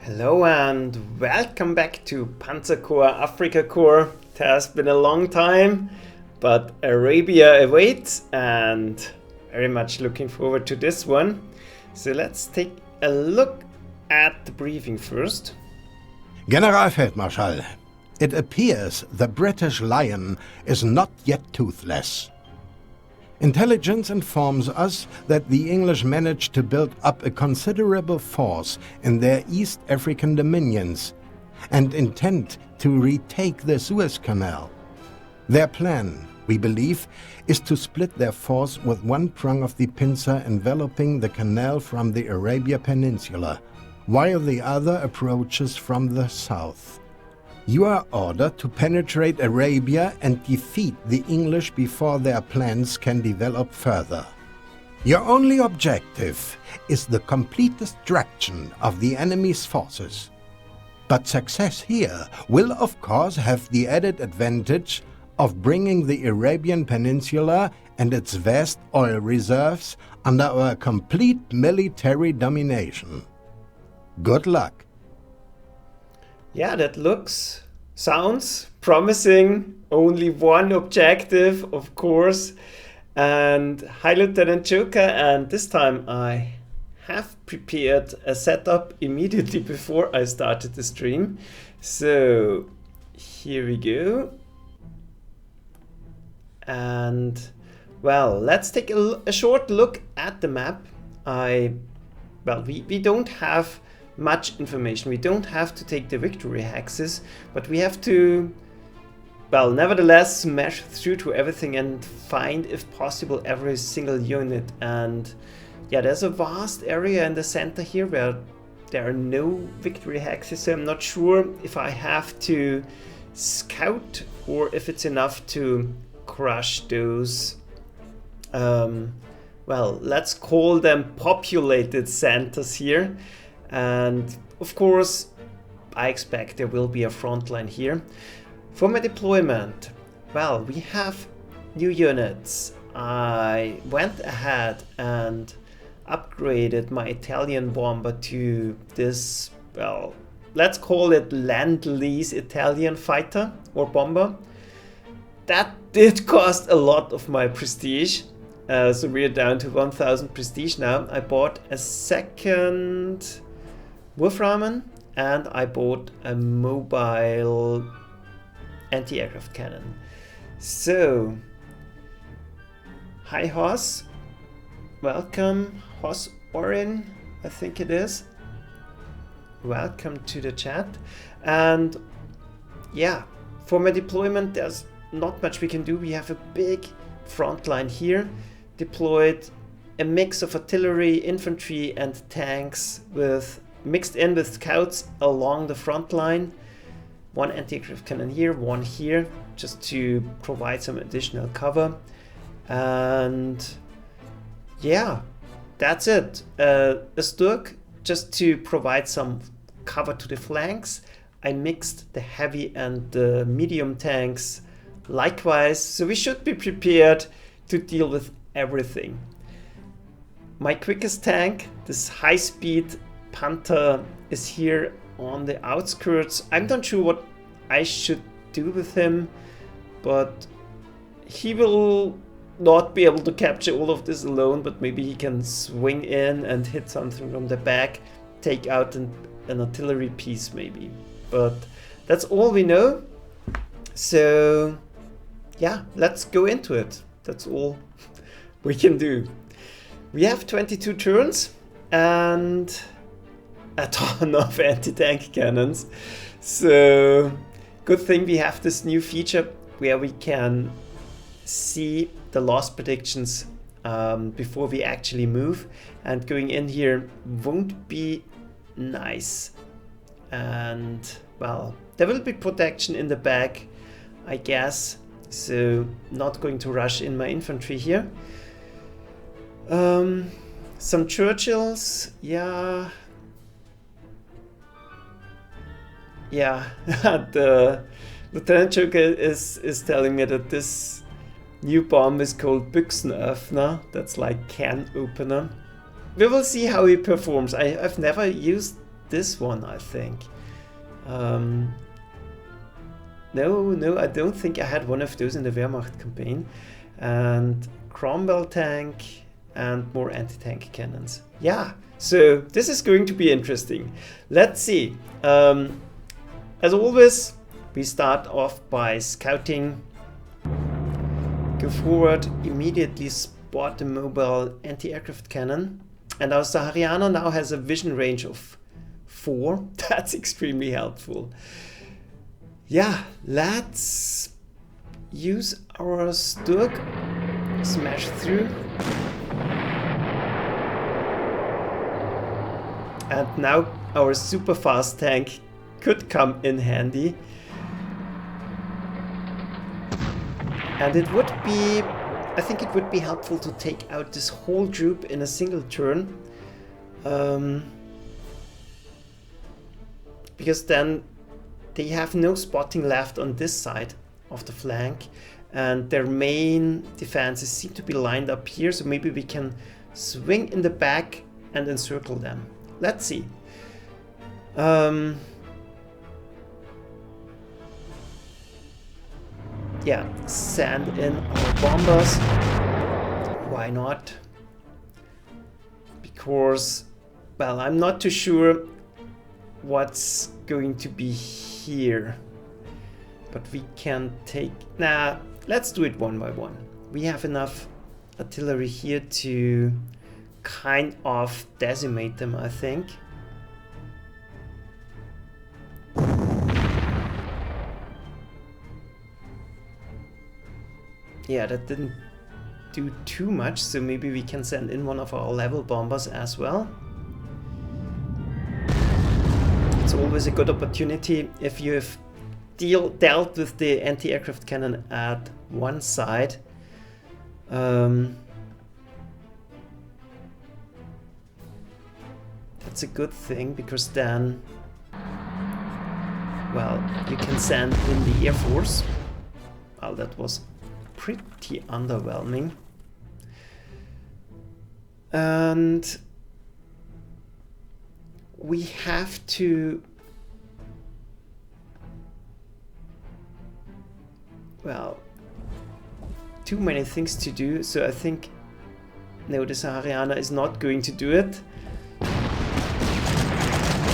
Hello and welcome back to Panzer Corps, Afrika Korps. It has been a long time, but Arabia awaits and very much looking forward to this one. So let's take a look at the briefing first. Generalfeldmarschall, it appears the British lion is not yet toothless. Intelligence informs us that the English managed to build up a considerable force in their East African dominions and intend to retake the Suez Canal. Their plan, we believe, is to split their force with one prong of the pincer enveloping the canal from the Arabian Peninsula, while the other approaches from the south. You are ordered to penetrate Arabia and defeat the English before their plans can develop further. Your only objective is the complete destruction of the enemy's forces. But success here will of course have the added advantage of bringing the Arabian Peninsula and its vast oil reserves under our complete military domination. Good luck. Yeah, that sounds promising. Only one objective, of course. And hi, Lieutenant Joker. And this time I have prepared a setup immediately before I started the stream. So here we go. And well, let's take a short look at the map. We don't have much information. We don't have to take the victory hexes, but we have to, nevertheless smash through to everything and find, if possible, every single unit. And yeah, there's a vast area in the center here where there are no victory hexes, so I'm not sure if I have to scout or if it's enough to crush those let's call them populated centers here. And of course, I expect there will be a front line here. For my deployment, we have new units. I went ahead and upgraded my Italian bomber to this, let's call it Land-Lease Italian fighter or bomber. That did cost a lot of my prestige. So we're down to 1000 prestige now. I bought a second Wehrmacht and I bought a mobile anti-aircraft cannon. So, hi Hoss, welcome, Hoss Orin, I think it is. Welcome to the chat. And yeah, for my deployment, there's not much we can do. We have a big front line here, deployed a mix of artillery, infantry and tanks mixed in with scouts along the front line. One anti-aircraft cannon here, one here, just to provide some additional cover. And yeah, that's it. A Sturk just to provide some cover to the flanks. I mixed the heavy and the medium tanks likewise, so we should be prepared to deal with everything. My quickest tank, this high-speed Panzer, is here on the outskirts. I'm not sure what I should do with him, but he will not be able to capture all of this alone, but maybe he can swing in and hit something from the back, take out an artillery piece maybe. But that's all we know. So yeah, let's go into it. That's all we can do. We have 22 turns and a ton of anti-tank cannons. So good thing we have this new feature where we can see the loss predictions before we actually move. And going in here won't be nice. And there will be protection in the back, I guess. So not going to rush in my infantry here. Some Churchills, yeah. The Lieutenant Joker is telling me that this new bomb is called Büchsenöffner. That's like can opener. We will see how he performs. I've never used this one, I think. No, I don't think I had one of those in the Wehrmacht campaign. And Rommel tank and more anti-tank cannons. Yeah, so this is going to be interesting. Let's see. As always, we start off by scouting. Go forward, immediately spot a mobile anti-aircraft cannon. And our Sahariana now has a vision range of 4. That's extremely helpful. Yeah, let's use our Sturg. Smash through. And now our super fast tank could come in handy. And it would be, I think it would be helpful to take out this whole troop in a single turn. Because then they have no spotting left on this side of the flank. And their main defenses seem to be lined up here. So maybe we can swing in the back and encircle them. Let's see. Yeah, send in our bombers. Why not? Because, well, I'm not too sure what's going to be here. But we can take... Nah, let's do it one by one. We have enough artillery here to kind of decimate them, I think. Yeah, that didn't do too much, so maybe we can send in one of our level bombers as well. It's always a good opportunity if you have dealt with the anti-aircraft cannon at one side. That's a good thing, because then, well, you can send in the Air Force. Well, that was pretty underwhelming. And we have to, well, too many things to do, so I think no, the Sahariana is not going to do it.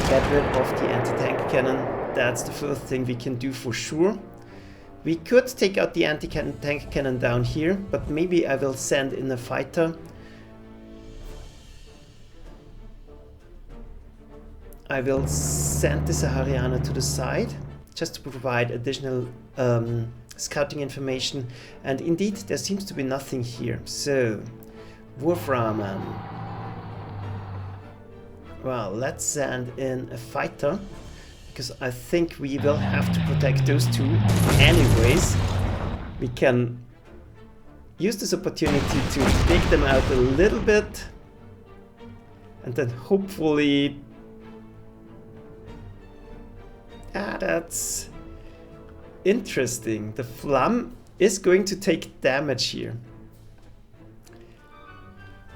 Get rid of the anti-tank cannon. That's the first thing we can do for sure. We could take out the anti-tank cannon down here, but maybe I will send in a fighter. I will send the Sahariana to the side, just to provide additional scouting information. And indeed, there seems to be nothing here. So, Wolframan. Well, let's send in a fighter, because I think we will have to protect those two anyways. We can use this opportunity to take them out a little bit, and then hopefully... Ah, that's interesting. The Flamme is going to take damage here.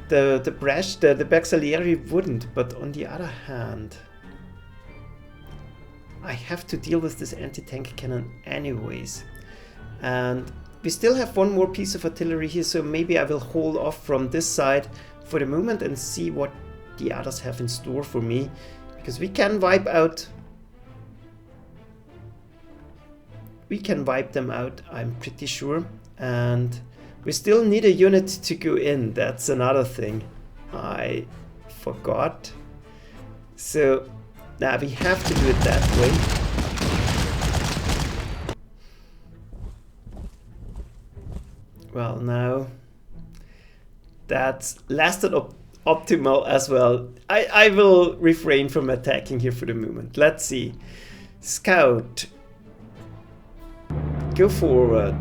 The Bersaglieri wouldn't, but on the other hand, I have to deal with this anti-tank cannon anyways. And we still have one more piece of artillery here, so maybe I will hold off from this side for the moment and see what the others have in store for me. Because we can wipe out... We can wipe them out, I'm pretty sure. And we still need a unit to go in, that's another thing I forgot. So, now we have to do it that way. Well, now that's less than optimal as well. I will refrain from attacking here for the moment. Let's see. Scout. Go forward.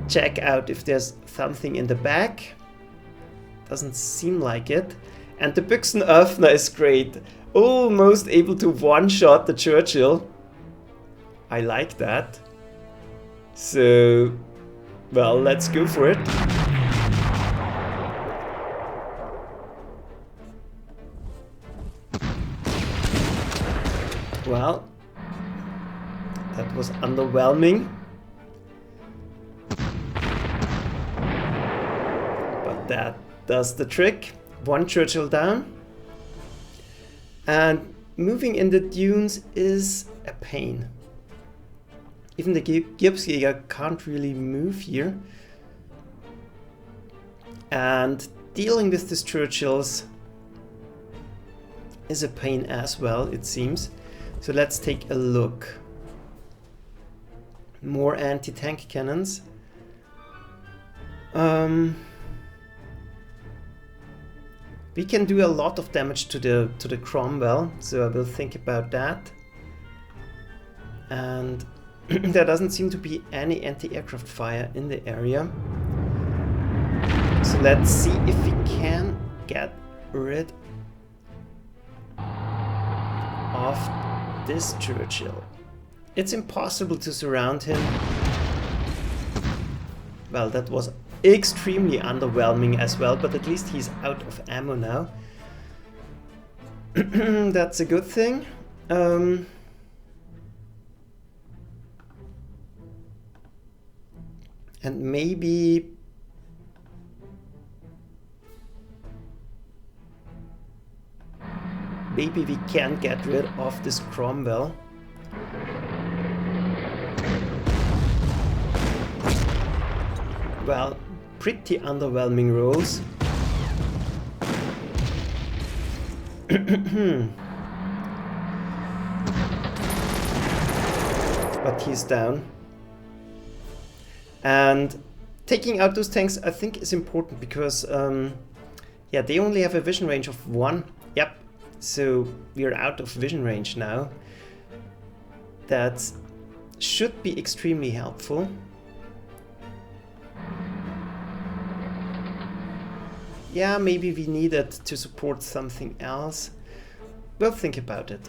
Check out if there's something in the back. Doesn't seem like it. And the Büchsenöffner is great. Almost able to one-shot the Churchill. I like that. So, well, let's go for it. Well, that was underwhelming. But that does the trick. One Churchill down. And moving in the dunes is a pain. Even the Gipsjäger can't really move here. And dealing with these Churchills is a pain as well, it seems. So let's take a look. More anti-tank cannons. We can do a lot of damage to the Cromwell, so I will think about that. And there doesn't seem to be any anti-aircraft fire in the area. So let's see if we can get rid of this Churchill. It's impossible to surround him. Well, that was extremely underwhelming as well, but at least he's out of ammo now. That's a good thing. And maybe we can get rid of this Cromwell. Well, pretty underwhelming rolls. But he's down. And taking out those tanks, I think, is important because yeah, they only have a vision range of 1. Yep, so we're out of vision range now. That should be extremely helpful. Yeah, maybe we need it to support something else. We'll think about it.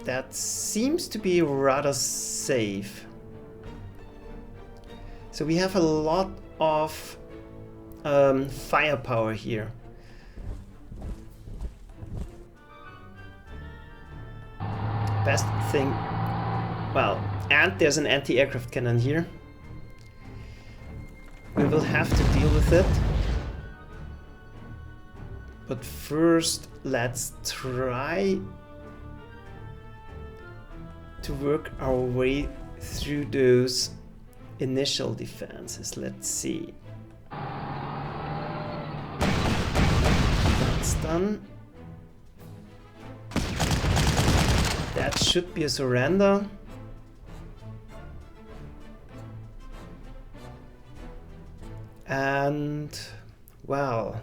That seems to be rather safe. So we have a lot of firepower here. Best thing, well, and there's an anti-aircraft cannon here. We will have to deal with it. But first, let's try to work our way through those initial defenses. Let's see. That's done. That should be a surrender. And, well,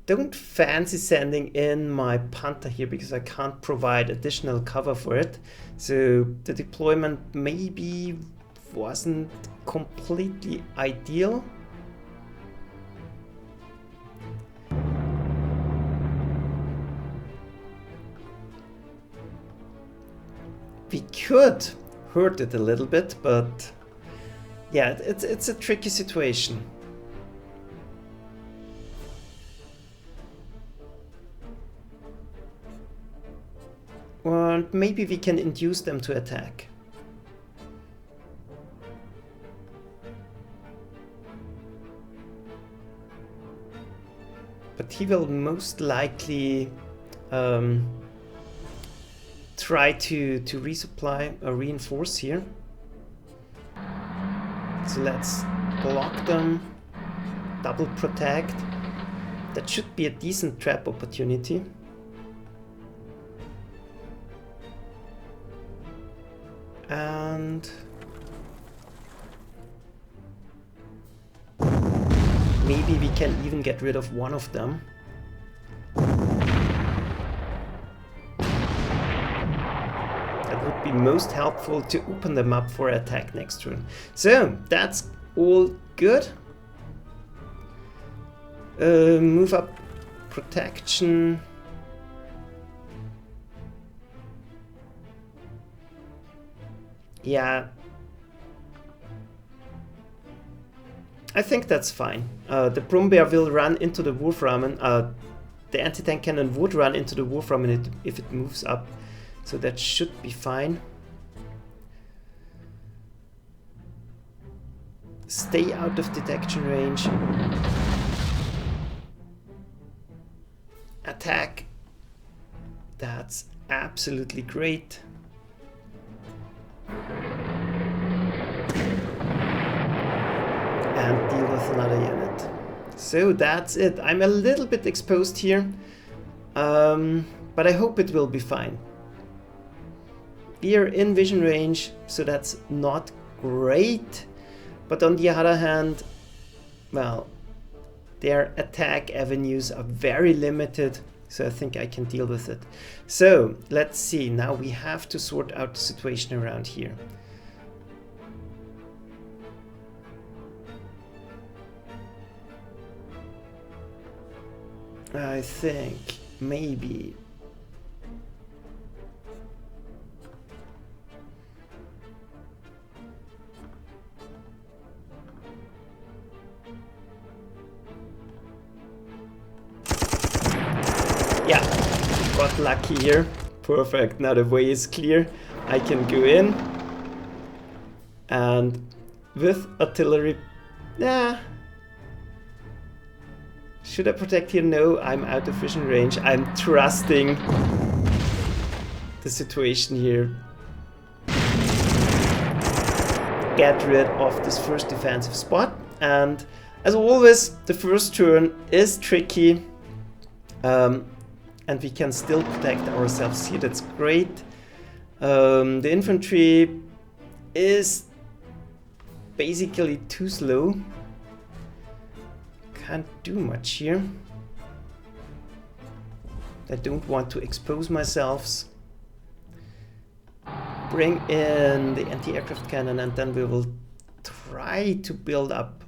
don't fancy sending in my Panther here because I can't provide additional cover for it. So the deployment maybe wasn't completely ideal. We could hurt it a little bit, but yeah, it's a tricky situation. And maybe we can induce them to attack. But he will most likely try to resupply or reinforce here. So let's block them, double protect. That should be a decent trap opportunity. And maybe we can even get rid of one of them. That would be most helpful to open them up for attack next turn. So that's all good. Move up protection. Yeah. I think that's fine. The Brummbär will run into the Wolframen. The anti-tank cannon would run into the Wolframen if it moves up. So that should be fine. Stay out of detection range. Attack. That's absolutely great. And deal with another unit. So that's it. I'm a little bit exposed here, but I hope it will be fine. We are in vision range, so that's not great. But on the other hand, well, their attack avenues are very limited, so I think I can deal with it. So let's see. Now we have to sort out the situation around here. I think maybe yeah, got lucky here. Perfect. Now the way is clear. I can go in and with artillery. Should I protect here? No, I'm out of vision range. I'm trusting the situation here. Get rid of this first defensive spot. And as always, the first turn is tricky. And we can still protect ourselves here. That's great. The infantry is basically too slow. Can't do much here. I don't want to expose myself. Bring in the anti-aircraft cannon and then we will try to build up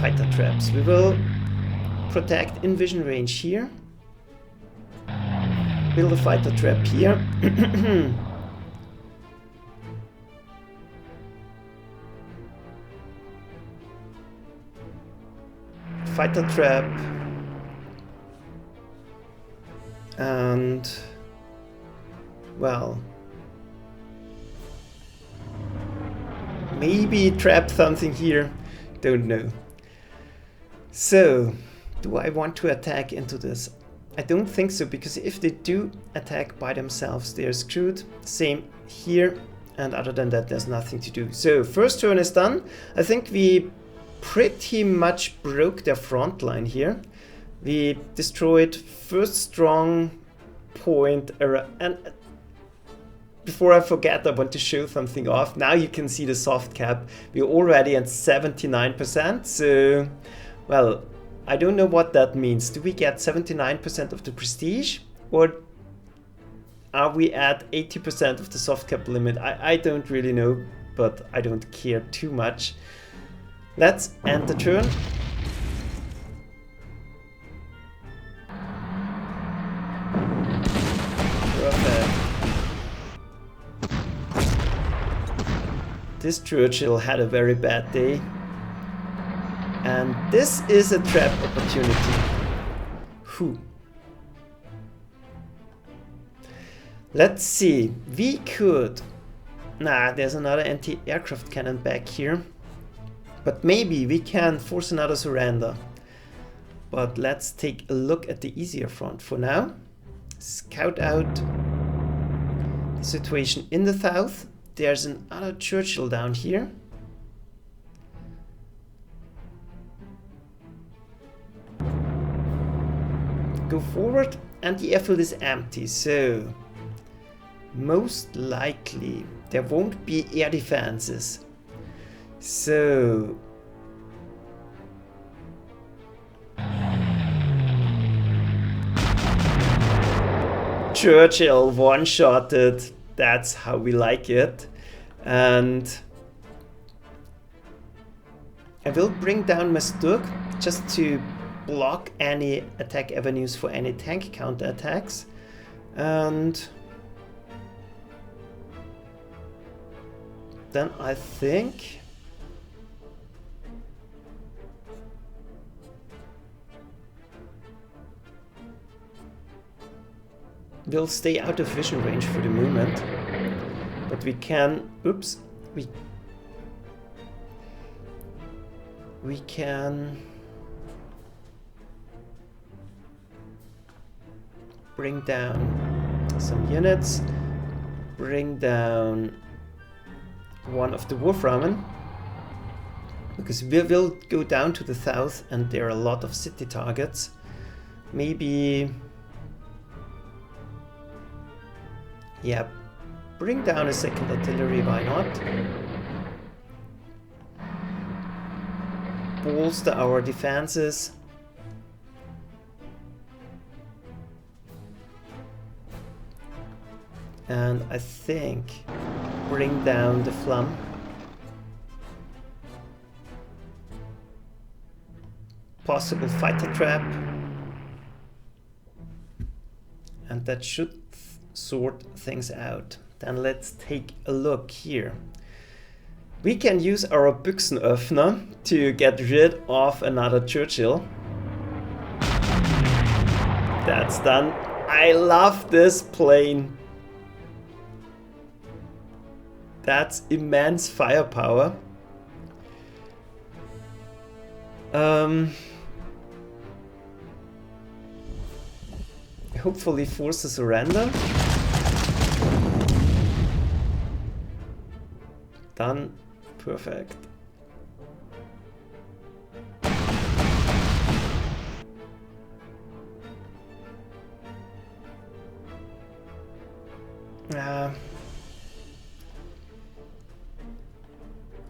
fighter traps. We will protect in vision range here. Build a fighter trap here. Fighter trap. And well, maybe trap something here, don't know. So, do I want to attack into this? I don't think so, because if they do attack by themselves, they're screwed. Same here, and other than that, there's nothing to do. So, first turn is done. I think we pretty much broke their front line here. We destroyed first strong point, and before I forget, I want to show something off. Now you can see the soft cap. We're already at 79%, so, well, I don't know what that means. Do we get 79% of the prestige, or are we at 80% of the soft cap limit? I don't really know, but I don't care too much. Let's end the turn. This Churchill had a very bad day. And this is a trap opportunity. Whew. Let's see. We could... Nah, there's another anti-aircraft cannon back here. But maybe we can force another surrender. But let's take a look at the easier front for now. Scout out the situation in the south. There's another Churchill down here. Go forward, and the airfield is empty, so most likely there won't be air defenses. So Churchill one-shotted. That's how we like it. And I will bring down my Sturk just to block any attack avenues for any tank counterattacks. And then I think will stay out of vision range for the moment. But we can, oops, we can bring down some units, bring down one of the Wolframen, because we will go down to the south and there are a lot of city targets. Maybe, yeah, bring down a second artillery, why not? Bolster our defenses. And I think bring down the Flum. Possible fighter trap. And that should sort things out. Then let's take a look here. We can use our Büchsenöffner to get rid of another Churchill. That's done. I love this plane. That's immense firepower. Hopefully force a surrender. Done. Perfect.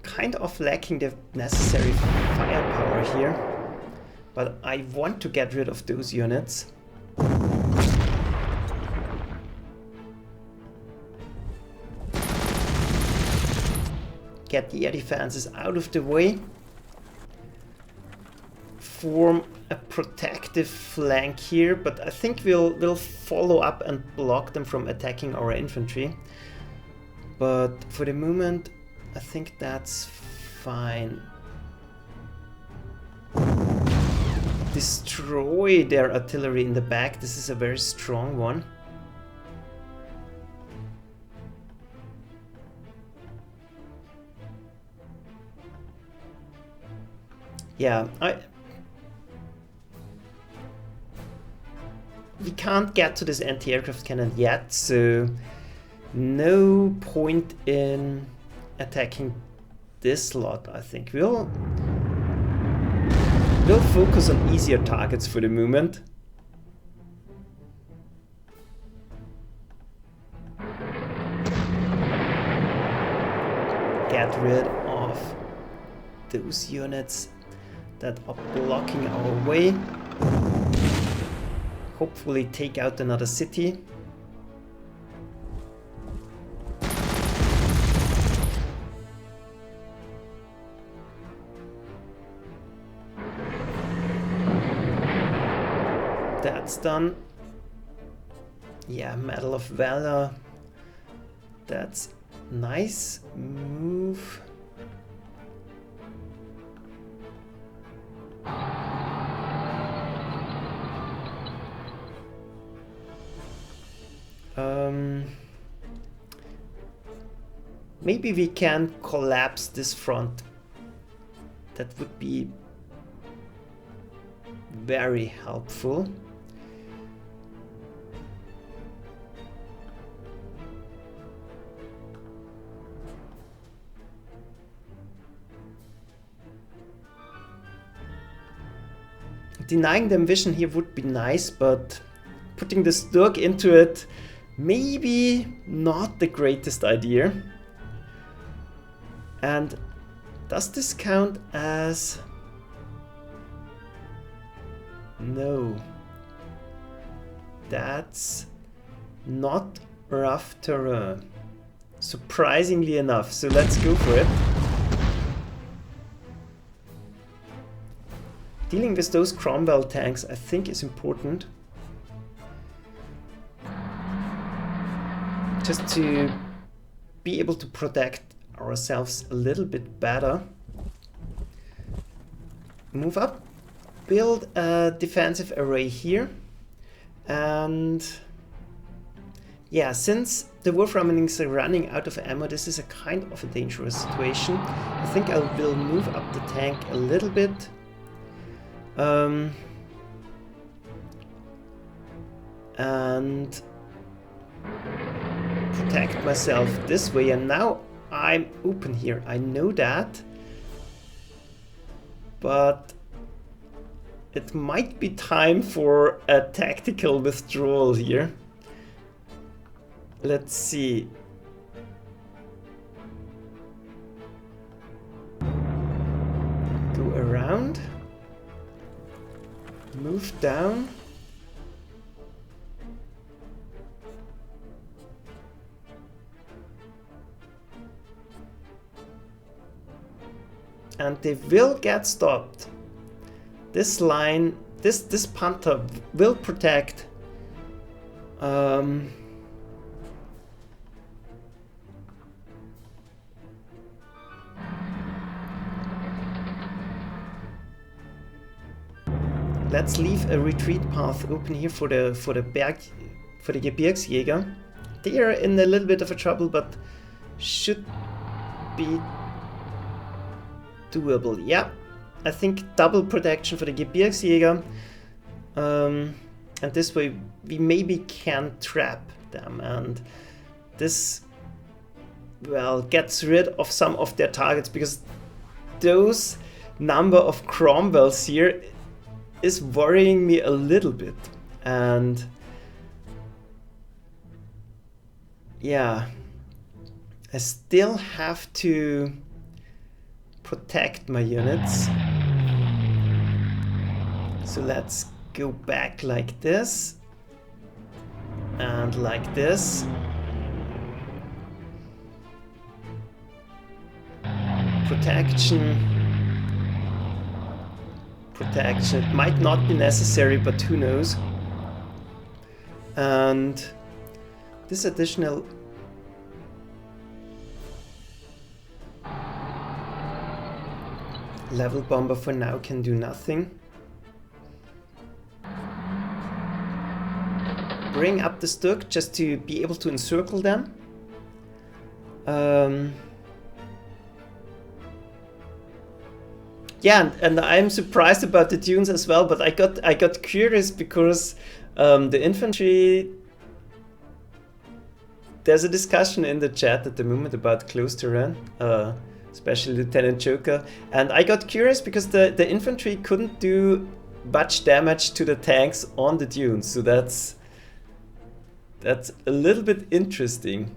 Kind of lacking the necessary firepower here, but I want to get rid of those units. Get the air defenses out of the way. Form a protective flank here, but I think we'll follow up and block them from attacking our infantry. But for the moment, I think that's fine. Destroy their artillery in the back. This is a very strong one. Yeah, we can't get to this anti-aircraft cannon yet, so no point in attacking this slot. I think we'll focus on easier targets for the moment. Get rid of those units that are blocking our way. Hopefully take out another city. That's done. Yeah, Medal of Valor. That's nice move. Maybe we can collapse this front. That would be very helpful. Denying them vision here would be nice, but putting the Sturk into it, maybe not the greatest idea. And does this count as... No. That's not rough terrain. Surprisingly enough, so let's go for it. Dealing with those Cromwell tanks, I think, is important. Just to be able to protect ourselves a little bit better. Move up, build a defensive array here, and Yeah, since the Wolframings are running out of ammo, this is a kind of a dangerous situation. I think I will move up the tank a little bit. And protect myself this way, and now I'm open here. I know that, but it might be time for a tactical withdrawal here. Let's see. Go around, move down. And they will get stopped. This line, this Panther will protect. Let's leave a retreat path open here for the Gebirgsjäger. They are in a little bit of a trouble, but should be doable. Yeah, I think double protection for the Gebirgsjäger, and this way we maybe can trap them, and this, well, gets rid of some of their targets, because those number of Cromwells here is worrying me a little bit. And yeah, I still have to protect my units. So let's go back like this and like this. Protection. It might not be necessary, but who knows. And this additional level bomber for now can do nothing. Bring up the Stuk just to be able to encircle them. Yeah, and I'm surprised about the dunes as well, but I got curious because the infantry, there's a discussion in the chat at the moment about close terrain, especially Lieutenant Joker, and I got curious because the infantry couldn't do much damage to the tanks on the dunes, so that's a little bit interesting.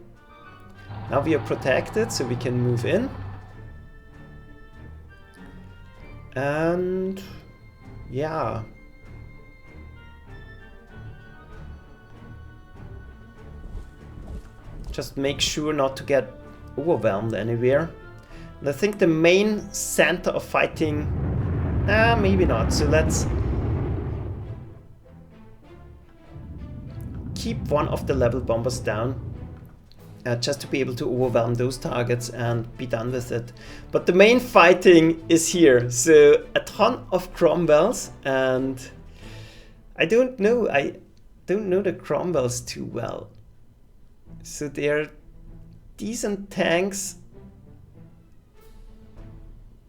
Now we are protected, so we can move in. And yeah, just make sure not to get overwhelmed anywhere. And I think the main center of fighting, maybe not. So let's keep one of the level bombers down. Just to be able to overwhelm those targets and be done with it. But the main fighting is here. So a ton of Cromwells, and I don't know the Cromwells too well. So they're decent tanks,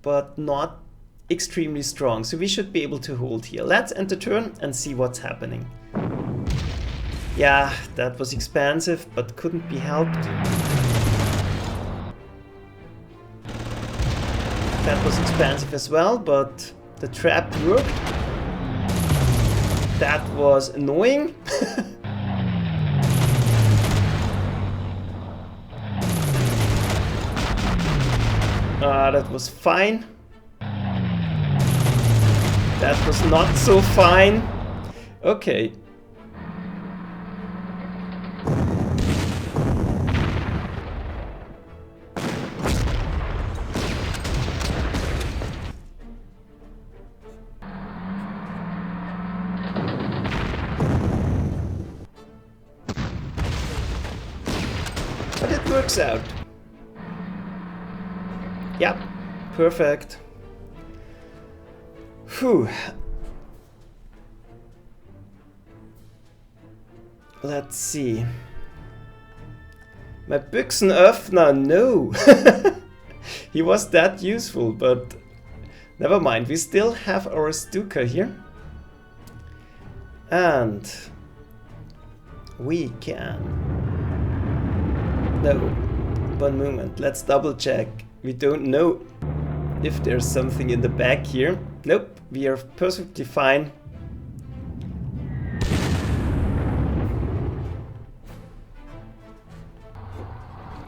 but not extremely strong. So we should be able to hold here. Let's end the turn and see what's happening. Yeah, that was expensive, but couldn't be helped. That was expensive as well, but the trap worked. That was annoying. That was fine. That was not so fine. Okay. But it works out. Yep, perfect. Whew. Let's see. My Büchsenöffner, no! He was that useful, but never mind. We still have our Stuka here. And we can... No, one moment. Let's double check. We don't know if there's something in the back here. Nope, we are perfectly fine.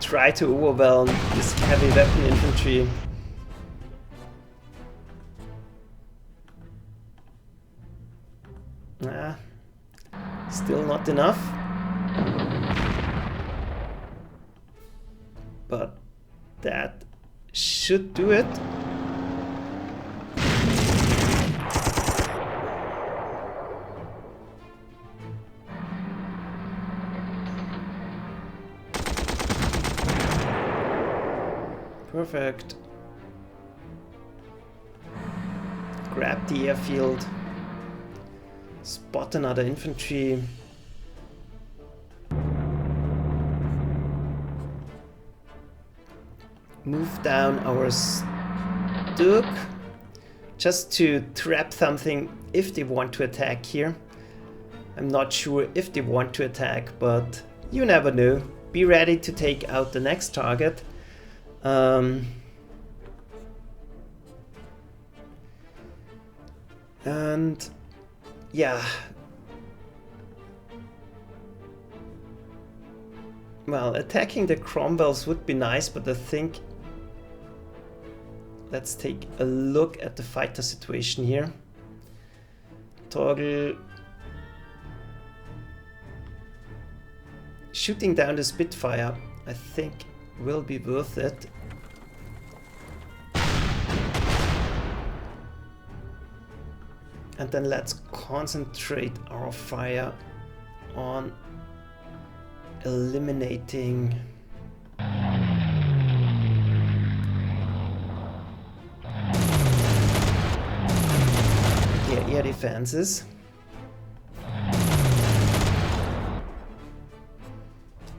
Try to overwhelm this heavy weapon infantry. Still not enough. But that should do it. Perfect. Grab the airfield. Spot another infantry. Move down our Stuk just to trap something if they want to attack here. I'm not sure if they want to attack, but you never know. Be ready to take out the next target. And yeah, well, attacking the Cromwells would be nice, but I think let's take a look at the fighter situation here. Toggle. Shooting down the Spitfire, I think, will be worth it. And then let's concentrate our fire on eliminating the air defenses.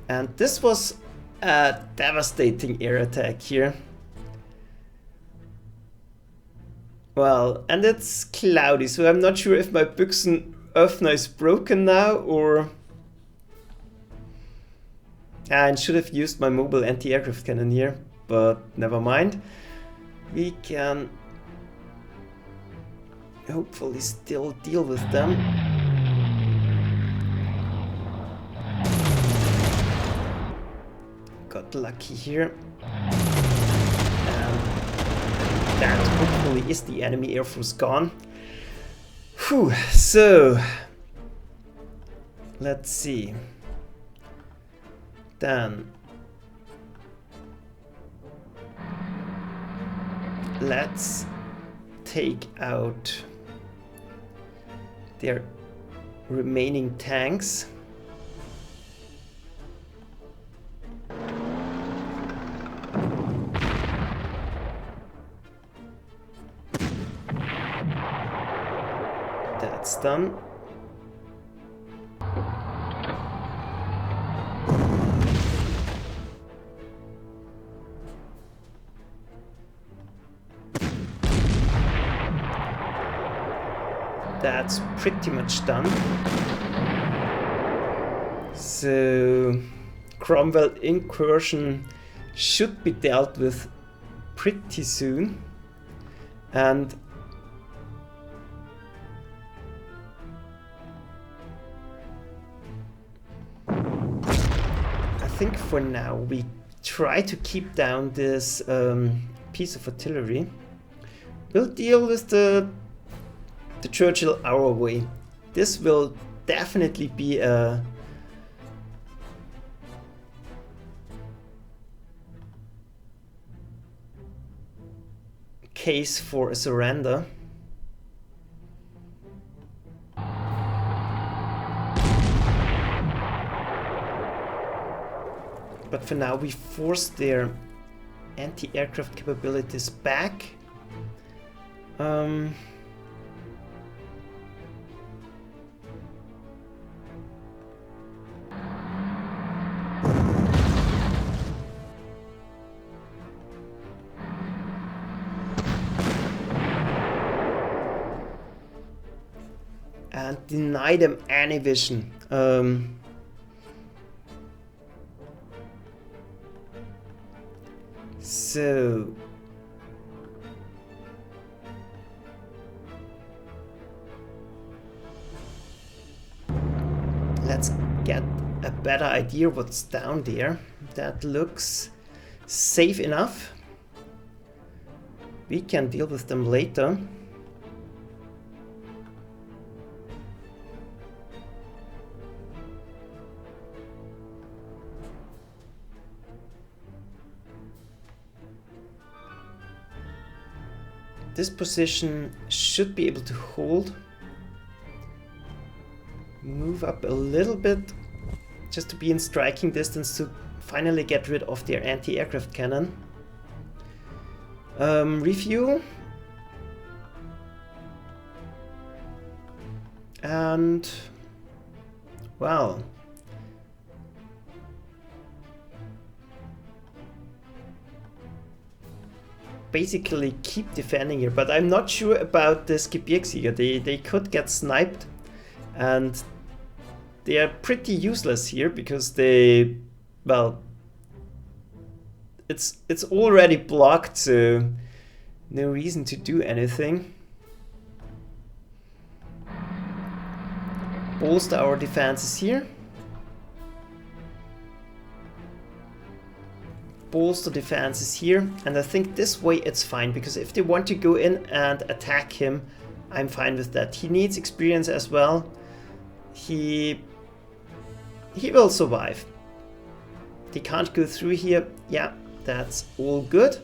And this was a devastating air attack here. Well, and it's cloudy, so I'm not sure if my Büchsenöffner is broken now or... I should have used my mobile anti-aircraft cannon here, but never mind. We can hopefully still deal with them. Got lucky here. That hopefully is the enemy air force gone. Whew, so let's see. Then let's take out their remaining tanks. That's done. That's pretty much done. So Cromwell incursion should be dealt with pretty soon. And I think for now we try to keep down this piece of artillery. We'll deal with the Churchill our way. This will definitely be a case for a surrender. But for now we force their anti-aircraft capabilities back. and deny them any vision. So let's get a better idea what's down there. That looks safe enough. We can deal with them later. This position should be able to hold. Move up a little bit just to be in striking distance to finally get rid of their anti-aircraft cannon. Refuel. And well, basically keep defending here, but I'm not sure about this Gebirgsjäger. They could get sniped, and they are pretty useless here because they, well, it's already blocked, so no reason to do anything. Bolster our defenses here. Bolster defenses here, and I think this way it's fine, because if they want to go in and attack him, I'm fine with that. He needs experience as well. He will survive. They can't go through here. Yeah, that's all good.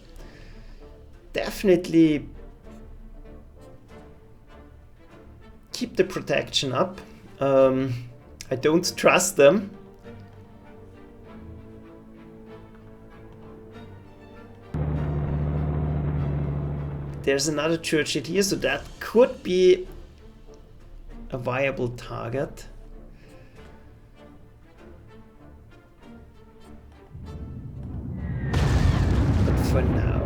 Definitely keep the protection up. I don't trust them. There's another church here, so that could be a viable target. But for now,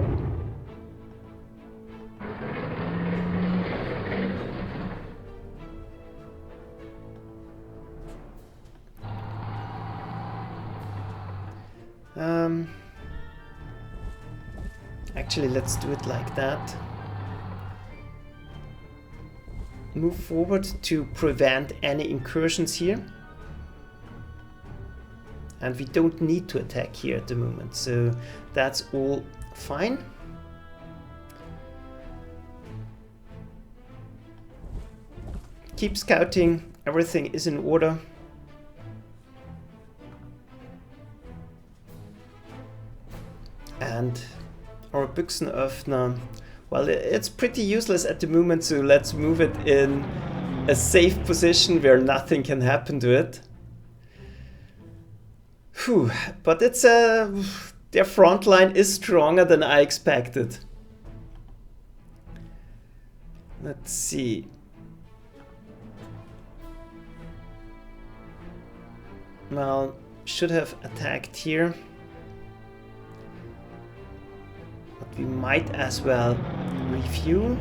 actually, let's do it like that. Move forward to prevent any incursions here. And we don't need to attack here at the moment, so that's all fine. Keep scouting, everything is in order. And our Büchsenöffner, well, it's pretty useless at the moment, so let's move it in a safe position where nothing can happen to it. Whew, but it's their front line is stronger than I expected. Let's see. Well, should have attacked here. But we might as well refuel.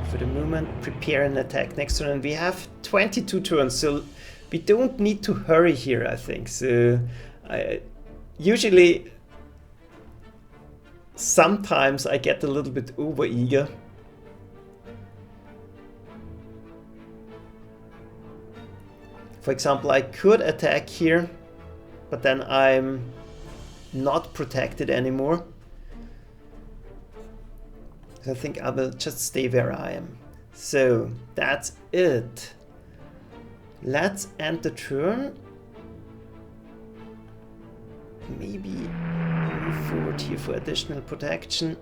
For the moment, prepare an attack next turn. And we have 22 turns, so we don't need to hurry here, I think. So usually, sometimes I get a little bit over eager. For example, I could attack here, but then I'm not protected anymore. So I think I will just stay where I am. So that's it. Let's end the turn. Maybe move forward here for additional protection.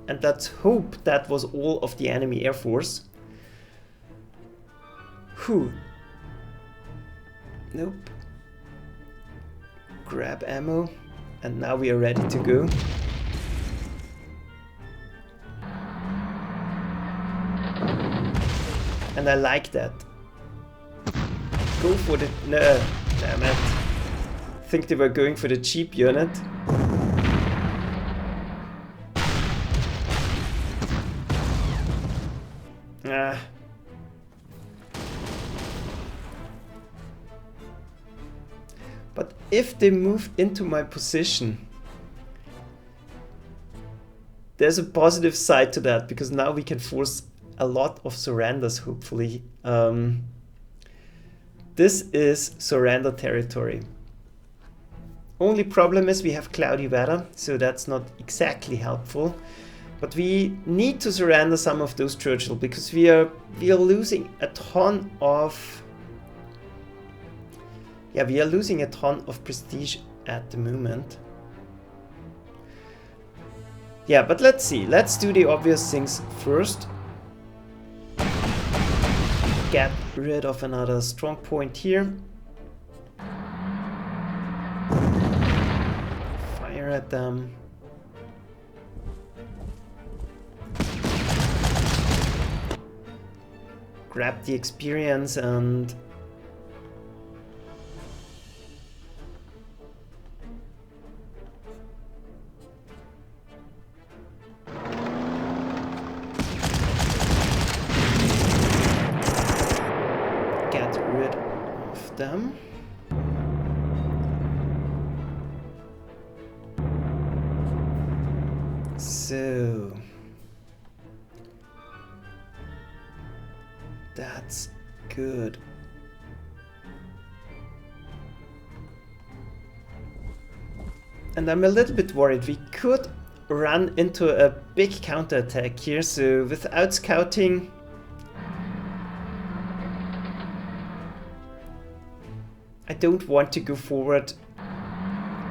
And let's hope that was all of the enemy air force. Whew. Nope. Grab ammo, and now we are ready to go. And I like that. Go for the... No, damn it. I think they were going for the cheap unit. Ah. But if they move into my position, there's a positive side to that, because now we can force a lot of surrenders, hopefully. This is surrender territory. Only problem is we have cloudy weather, so that's not exactly helpful. But we need to surrender some of those Churchill, because we are losing a ton of... Yeah, we are losing a ton of prestige at the moment. Yeah, but let's see. Let's do the obvious things first. Get rid of another strong point here. Fire at them. Grab the experience and... get rid of them. So... that's good. And I'm a little bit worried. We could run into a big counterattack here, so without scouting... I don't want to go forward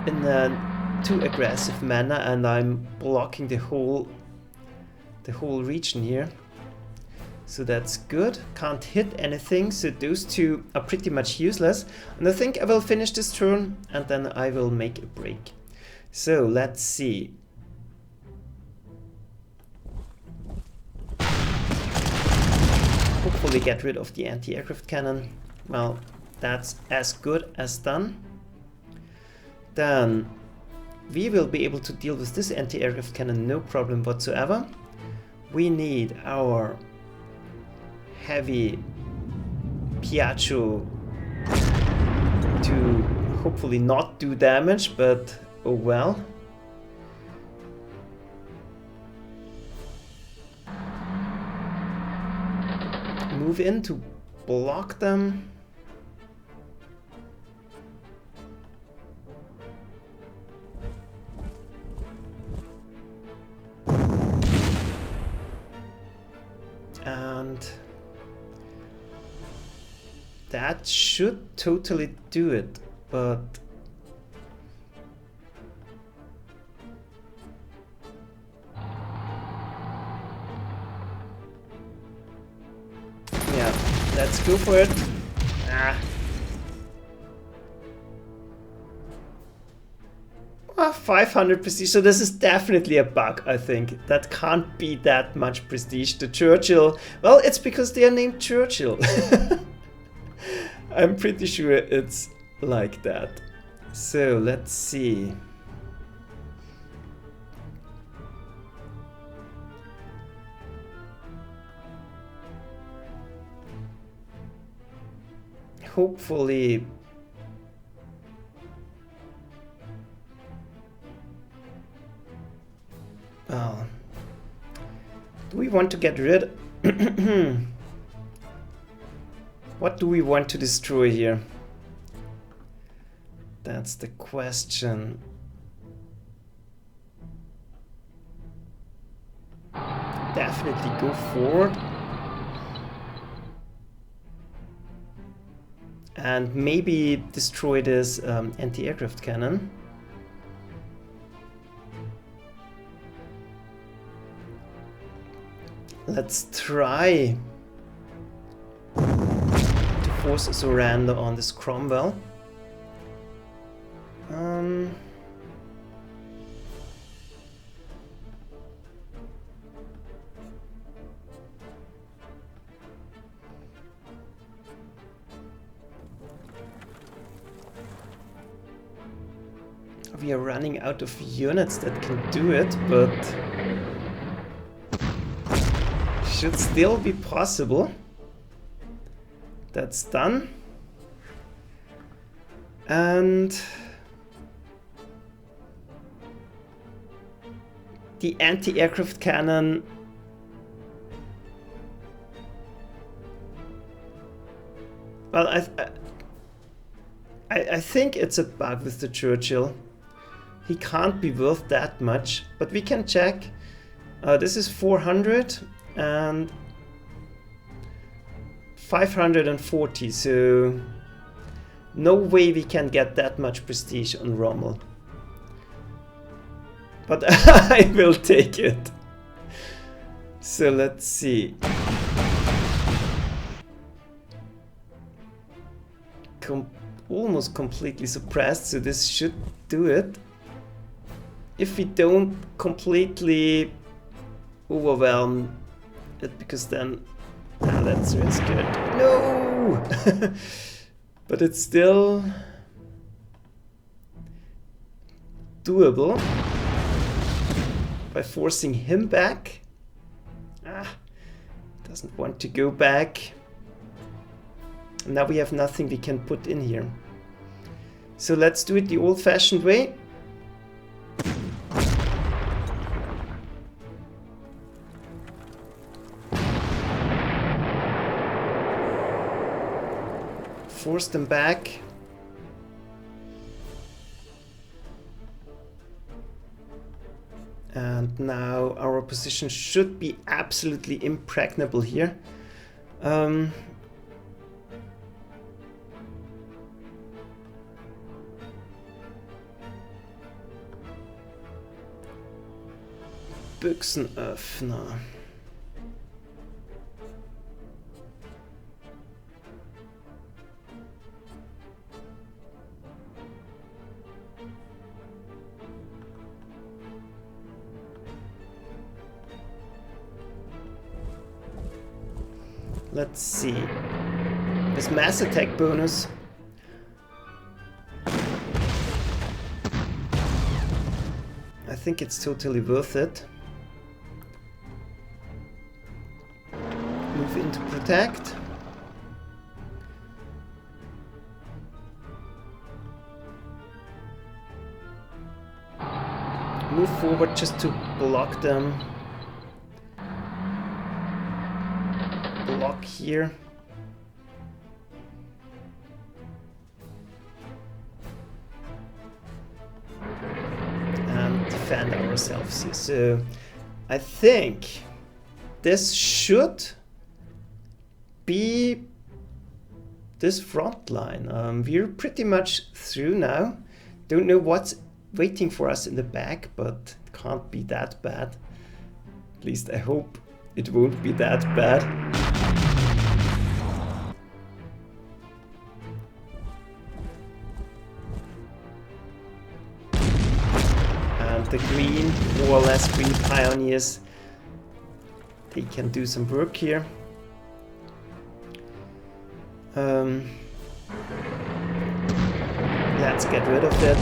in a too aggressive manner, and I'm blocking the whole region here. So that's good. Can't hit anything, so those two are pretty much useless. And I think I will finish this turn and then I will make a break. So let's see. Hopefully get rid of the anti-aircraft cannon. Well, that's as good as done. Then we will be able to deal with this anti-aircraft cannon, no problem whatsoever. We need our heavy Piaggio to hopefully not do damage, but oh well. Move in to block them. And that should totally do it, but yeah, let's go for it. Ah. 500 prestige, so this is definitely a bug, I think. That can't be that much prestige. The Churchill, well, it's because they are named Churchill. I'm pretty sure it's like that. So let's see. Hopefully well, do we want to get rid? What do we want to destroy here? That's the question. Definitely go forward. And maybe destroy this anti-aircraft cannon. Let's try to force a surrender on this Cromwell. We are running out of units that can do it, but should still be possible. That's done. And the anti-aircraft cannon well, I think it's a bug with the Churchill. He can't be worth that much, but we can check. This is 400 and 540, so no way we can get that much prestige on Rommel. But I will take it. So let's see. Almost completely suppressed, so this should do it. If we don't completely overwhelm it, because then that's risk it. No! But it's still doable by forcing him back. Doesn't want to go back. Now we have nothing we can put in here. So let's do it the old-fashioned way. Force them back. And now our position should be absolutely impregnable here. Büchsenöffner. Let's see. This mass attack bonus. I think it's totally worth it. Move into protect. Move forward just to block them. Block here. And defend ourselves here. So I think this should be this front line. We're pretty much through now. Don't know what's waiting for us in the back, but it can't be that bad. At least I hope it won't be that bad. And the green, more or less green pioneers, they can do some work here. Let's get rid of that.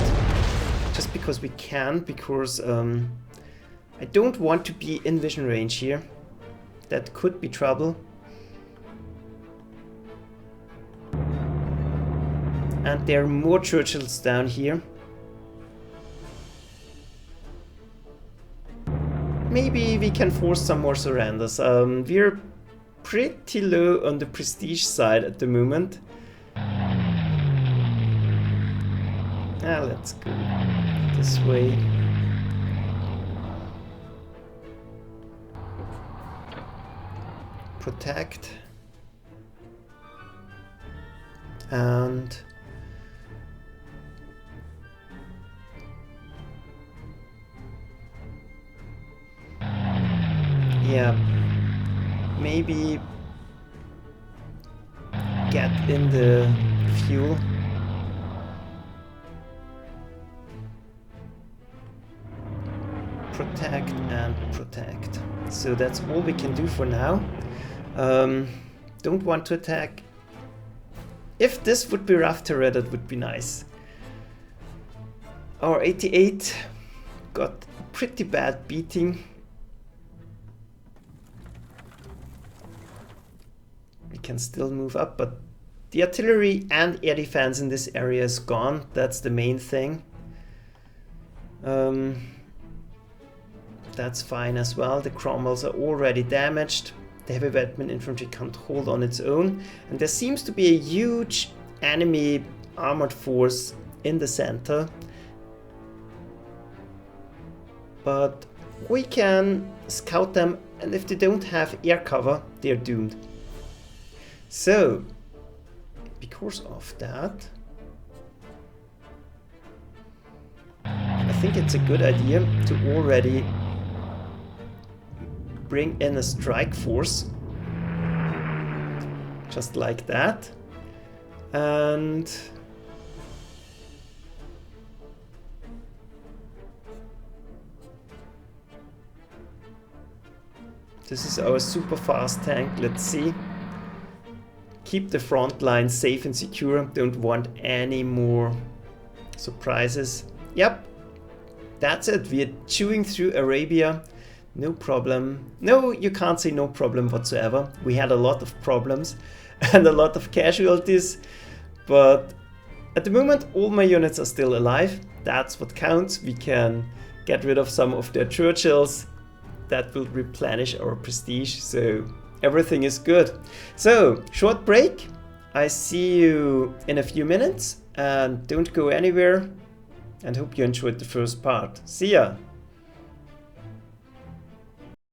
Just because we can, because I don't want to be in vision range here. That could be trouble. And there are more Churchills down here. Maybe we can force some more surrenders. We're pretty low on the prestige side at the moment. Let's go this way. Protect. And yeah, maybe get in the fuel. Protect and protect. So that's all we can do for now. Don't want to attack. If this would be rough terrain, that would be nice. Our 88 got a pretty bad beating. can still move up, but the artillery and air defense in this area is gone. That's the main thing. That's fine as well. The Rommels are already damaged. The heavy weapon infantry can't hold on its own. And there seems to be a huge enemy armored force in the center. But we can scout them, and if they don't have air cover, they're doomed. So, because of that, I think it's a good idea to already bring in a strike force, just like that, and this is our super fast tank. Let's see. Keep the front line safe and secure. Don't want any more surprises. Yep, that's it. We're chewing through Arabia. No problem. No, you can't say no problem whatsoever. We had a lot of problems and a lot of casualties, but at the moment all my units are still alive. That's what counts. We can get rid of some of their Churchills. That will replenish our prestige, so everything is good. So, short break. I see you in a few minutes, and don't go anywhere, and hope you enjoyed the first part. See ya!